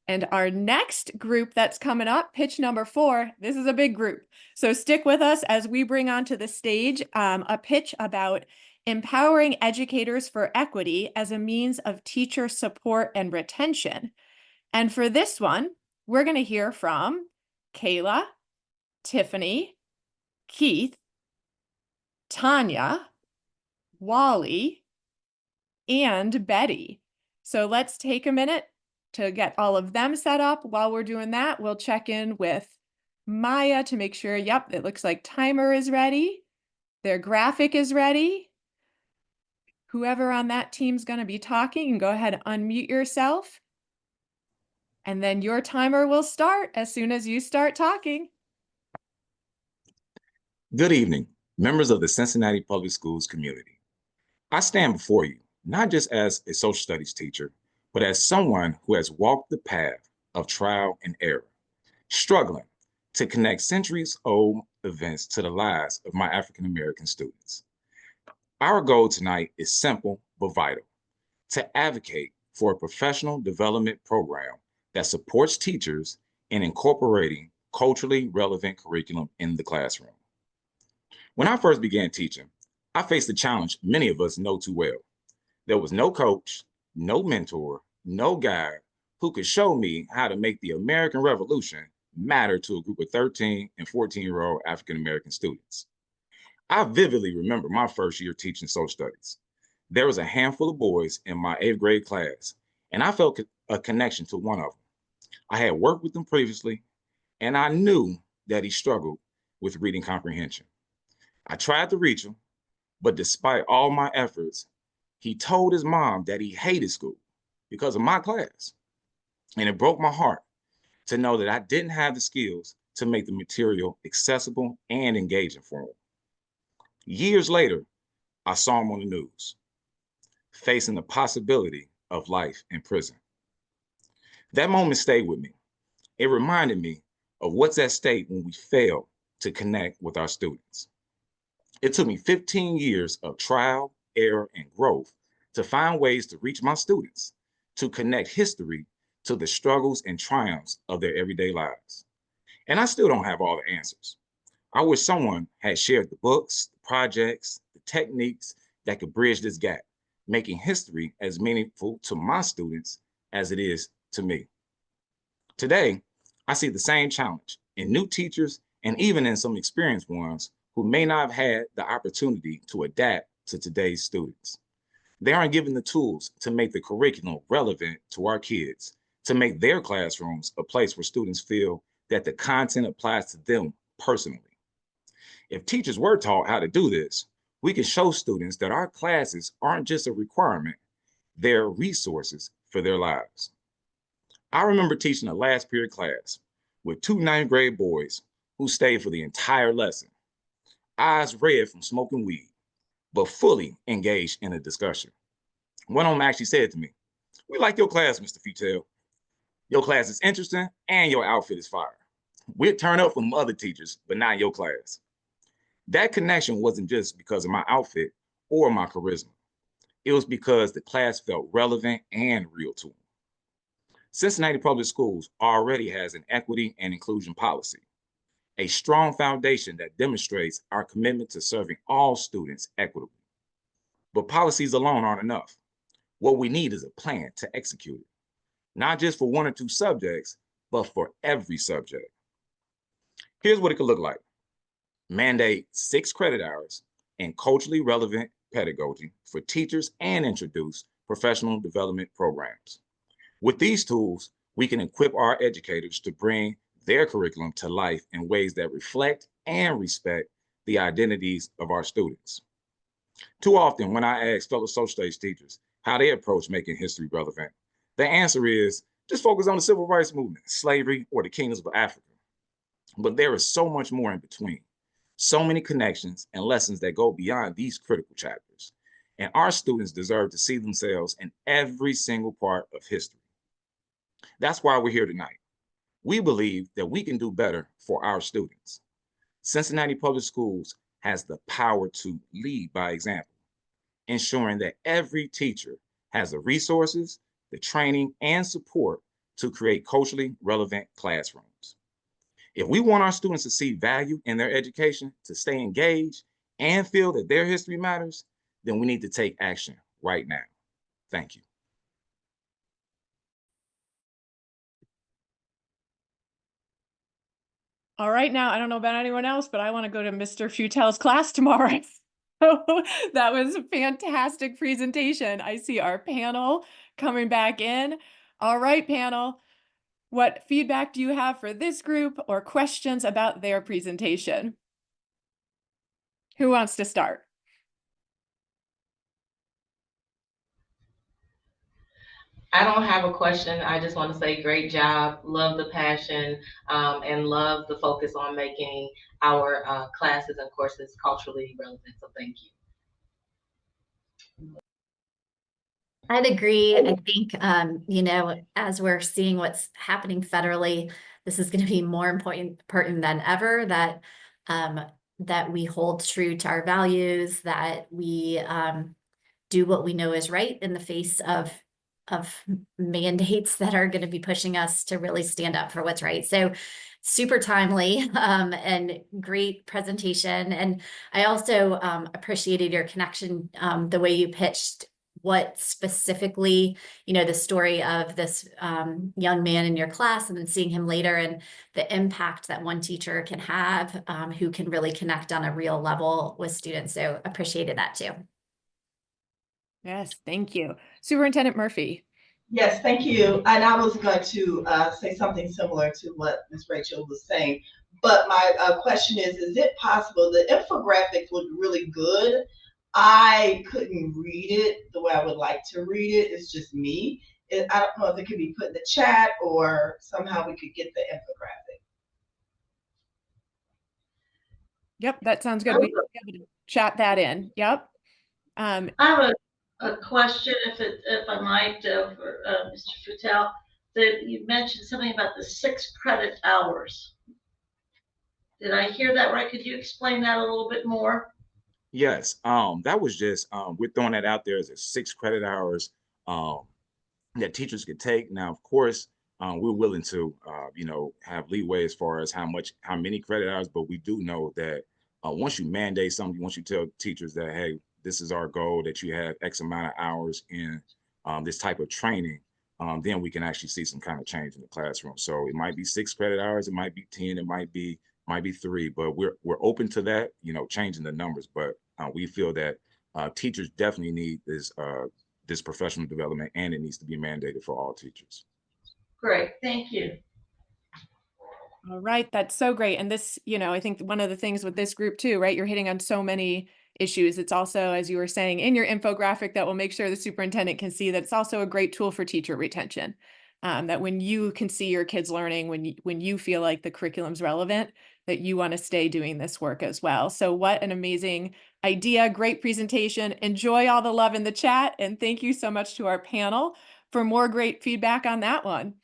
And our next group that's coming up, pitch number 4, this is a big group. So stick with us as we bring onto the stage a pitch about empowering educators for equity as a means of teacher support and retention. And for this one, we're going to hear from Kayla, Tiffany, Keith, Tonya, Wally, and Betty. So let's take a minute to get all of them set up. While we're doing that, we'll check in with Maya to make sure, yep, it looks like timer is ready. Their graphic is ready. Whoever on that team's going to be talking, you can go ahead and unmute yourself. And then your timer will start as soon as you start talking. Good evening, members of the Cincinnati Public Schools community. I stand before you, not just as a social studies teacher, but as someone who has walked the path of trial and error, struggling to connect centuries-old events to the lives of my African-American students. Our goal tonight is simple but vital: to advocate for a professional development program that supports teachers in incorporating culturally relevant curriculum in the classroom. When I first began teaching, I faced a challenge many of us know too well. There was no coach, no mentor, no guide who could show me how to make the American Revolution matter to a group of 13 and 14-year-old African-American students. I vividly remember my first year teaching social studies. There was a handful of boys in my 8th grade class, and I felt a connection to one of them. I had worked with him previously, and I knew that he struggled with reading comprehension. I tried to reach him, but despite all my efforts, he told his mom that he hated school because of my class. And it broke my heart to know that I didn't have the skills to make the material accessible and engaging for him. Years later, I saw him on the news, facing the possibility of life in prison. That moment stayed with me. It reminded me of what's at stake when we fail to connect with our students. It took me 15 years of trial, error, and growth to find ways to reach my students, to connect history to the struggles and triumphs of their everyday lives. And I still don't have all the answers. I wish someone had shared the books, the projects, the techniques that could bridge this gap, making history as meaningful to my students as it is to me. Today, I see the same challenge in new teachers and even in some experienced ones who may not have had the opportunity to adapt to today's students. They aren't given the tools to make the curriculum relevant to our kids, to make their classrooms a place where students feel that the content applies to them personally. If teachers were taught how to do this, we can show students that our classes aren't just a requirement, they're resources for their lives. I remember teaching a last period class with 2 9th grade boys who stayed for the entire lesson, eyes red from smoking weed, but fully engaged in a discussion. One of them actually said to me, "We like your class, Mr. Futel. Your class is interesting and your outfit is fire. We'd turn up from other teachers, but not your class." That connection wasn't just because of my outfit or my charisma. It was because the class felt relevant and real to them. Cincinnati Public Schools already has an equity and inclusion policy, a strong foundation that demonstrates our commitment to serving all students equitably. But policies alone aren't enough. What we need is a plan to execute it, not just for 1 or 2 subjects, but for every subject. Here's what it could look like. Mandate 6 credit hours in culturally relevant pedagogy for teachers and introduce professional development programs. With these tools, we can equip our educators to bring their curriculum to life in ways that reflect and respect the identities of our students. Too often, when I ask fellow social studies teachers how they approach making history relevant, the answer is just focus on the civil rights movement, slavery, or the kingdoms of Africa. But there is so much more in between, so many connections and lessons that go beyond these critical chapters. And our students deserve to see themselves in every single part of history. That's why we're here tonight. We believe that we can do better for our students. Cincinnati Public Schools has the power to lead by example, ensuring that every teacher has the resources, the training, and support to create culturally relevant classrooms. If we want our students to see value in their education, to stay engaged, and feel that their history matters, then we need to take action right now. Thank you. All right, now, I don't know about anyone else, but I want to go to Mr. Futel's class tomorrow. So that was a fantastic presentation. I see our panel coming back in. All right, panel, what feedback do you have for this group or questions about their presentation? Who wants to start? I don't have a question. I just want to say great job. Love the passion and love the focus on making our classes and courses culturally relevant. So thank you. I'd agree. I think, you know, as we're seeing what's happening federally, this is going to be more important than ever that that we hold true to our values, that we do what we know is right in the face of mandates that are going to be pushing us to really stand up for what's right. So super timely and great presentation. And I also appreciated your connection, the way you pitched what specifically, you know, the story of this young man in your class and then seeing him later and the impact that one teacher can have who can really connect on a real level with students. So appreciated that too. Yes, thank you. Superintendent Murphy. Yes, thank you. And I was going to say something similar to what Ms. Rachel was saying. But my question is it possible the infographics look really good? I couldn't read it the way I would like to read it. It's just me. I don't know if it could be put in the chat or somehow we could get the infographic. Yep, that sounds good. We should be able to chat that in. Yep. I have a question, if I might, for Mr. Futel. That you mentioned something about the 6 credit hours. Did I hear that right? Could you explain that a little bit more? Yes, that was just we're throwing that out there as a 6 credit hours that teachers could take. Now, of course, we're willing to you know, have leeway as far as how many credit hours, but we do know that once you mandate something, once you tell teachers that, hey, this is our goal, that you have X amount of hours in this type of training, then we can actually see some kind of change in the classroom. So it might be 6 credit hours, it might be 10, it might be 3, but we're open to that, you know, changing the numbers. But we feel that teachers definitely need this professional development, and it needs to be mandated for all teachers. Great, thank you. All right, that's so great. And this, you know, I think one of the things with this group too, right? You're hitting on so many issues. It's also, as you were saying, in your infographic that will make sure the superintendent can see that it's also a great tool for teacher retention. That when you can see your kids learning, when you feel like the curriculum's relevant, that you want to stay doing this work as well. So what an amazing idea, great presentation. Enjoy all the love in the chat. And thank you so much to our panel for more great feedback on that one.